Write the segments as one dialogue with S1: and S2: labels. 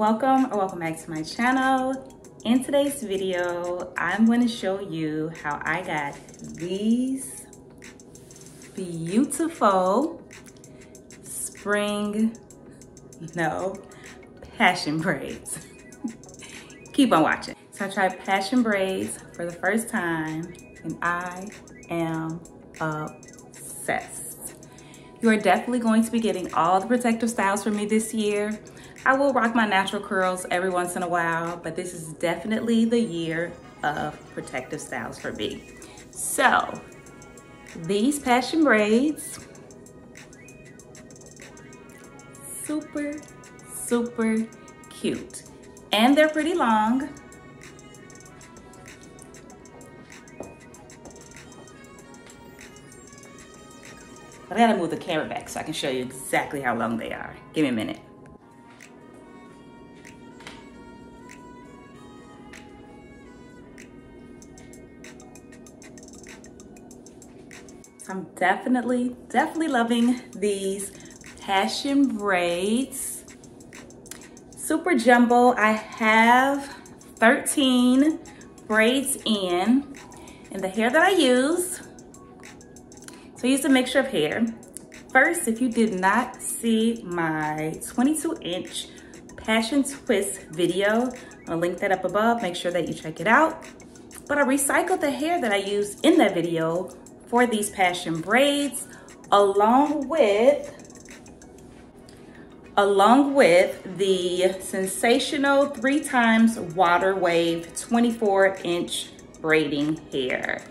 S1: Welcome back to my channel. In today's video, I'm going to show you how I got these beautiful passion braids. Keep on watching. So I tried passion braids for the first time and I am obsessed. You are definitely going to be getting all the protective styles from me this year. I will rock my natural curls every once in a while, but this is definitely the year of protective styles for me. So these passion braids, super cute. And they're pretty long. But I gotta move the camera back so I can show you exactly how long they are. Give me a minute. I'm definitely loving these passion braids. Super jumbo. I have 13 braids in, and the hair that I use, so I used a mixture of hair. First, if you did not see my 22-inch passion twist video, I'll link that up above. Make sure that you check it out. But I recycled the hair that I used in that video for these passion braids, along with the sensational 3x water wave 24-inch braiding hair.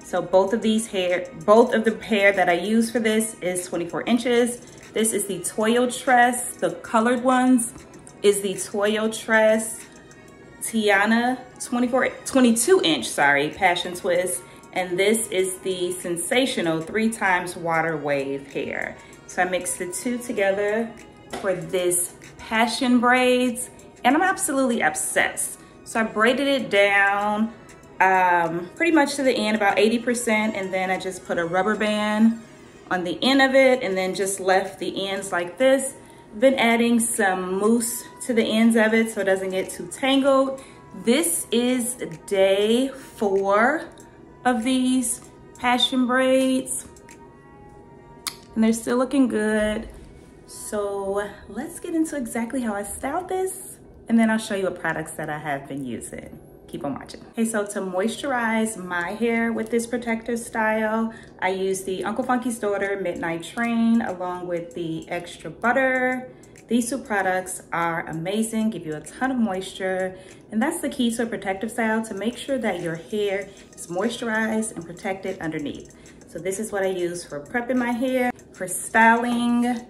S1: So both of the hair that I use for this is 24 inches. This is the Toyo Tress. The colored ones is the Toyo Tress Tiana 22-inch, passion twist. And this is the sensational 3x water wave hair. So I mixed the two together for this passion braids, and I'm absolutely obsessed. So I braided it down pretty much to the end, about 80%, and then I just put a rubber band on the end of it and then just left the ends like this. Been adding some mousse to the ends of it so it doesn't get too tangled. This is day 4 of these passion braids, and they're still looking good. So let's get into exactly how I styled this, and then I'll show you what products that I have been using. Keep on watching. Okay, so to moisturize my hair with this protective style, I use the Uncle Funky's Daughter Midnight Train along with the Extra Butter. These two products are amazing, give you a ton of moisture, and that's the key to a protective style, to make sure that your hair is moisturized and protected underneath. So this is what I use for prepping my hair. For styling,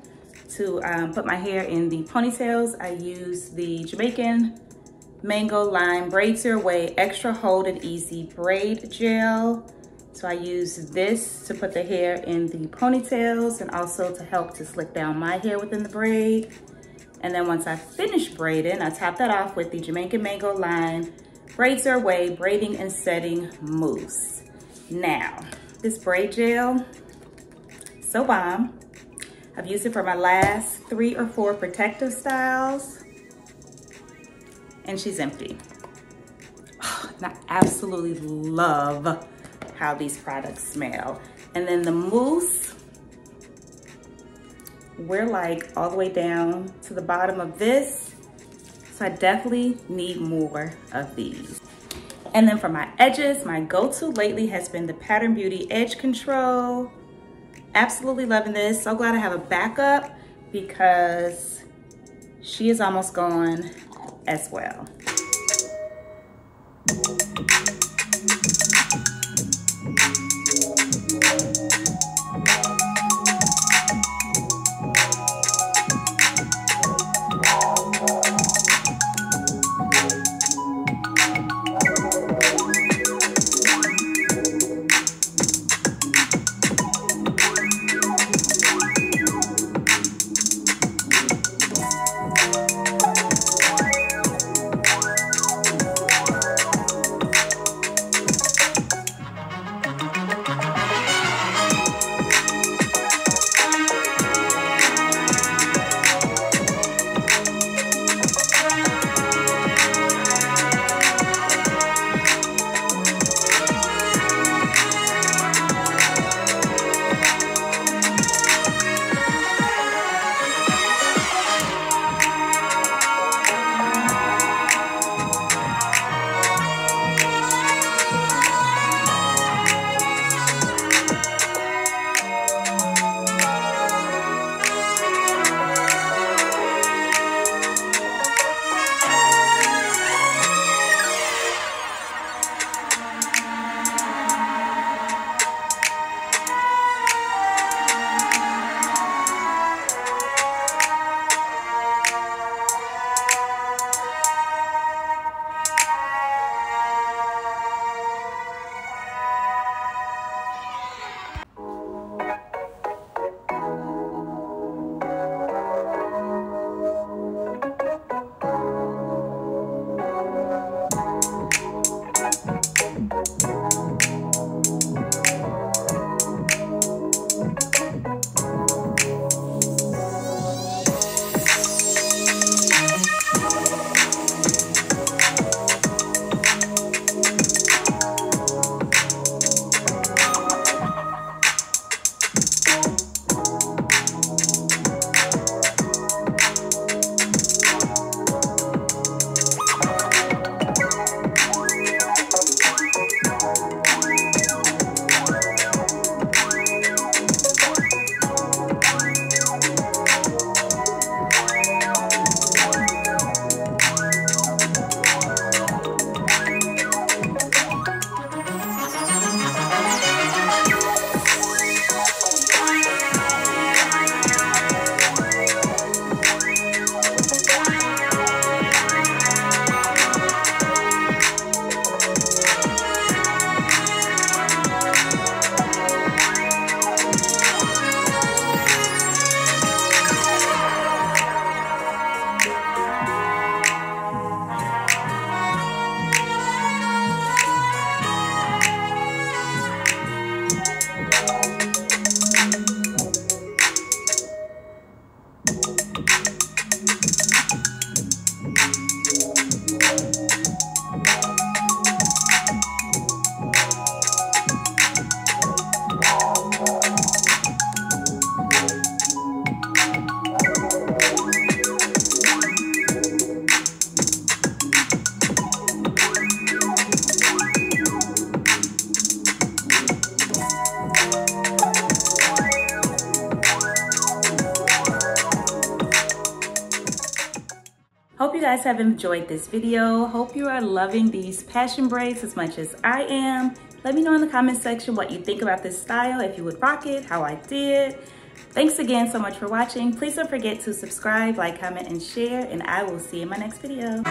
S1: to put my hair in the ponytails, I use the Jamaican Mango Lime Braids Your Way Extra Hold and Easy Braid Gel. So I use this to put the hair in the ponytails and also to help to slick down my hair within the braid. And then once I finish braiding, I top that off with the Jamaican Mango Lime Braids Your Way Braiding and Setting Mousse. Now, this braid gel, so bomb. I've used it for my last 3 or 4 protective styles, and she's empty. And I absolutely love how these products smell. And then the mousse, we're like all the way down to the bottom of this. So I definitely need more of these. And then for my edges, my go-to lately has been the Pattern Beauty Edge Control. Absolutely loving this. So glad I have a backup because she is almost gone as well. guys have enjoyed this video. Hope you are loving these passion braids as much as I am. Let me know in the comment section what you think about this style, if you would rock it, how I did. Thanks again so much for watching. Please don't forget to subscribe, like, comment, and share, and I will see you in my next video.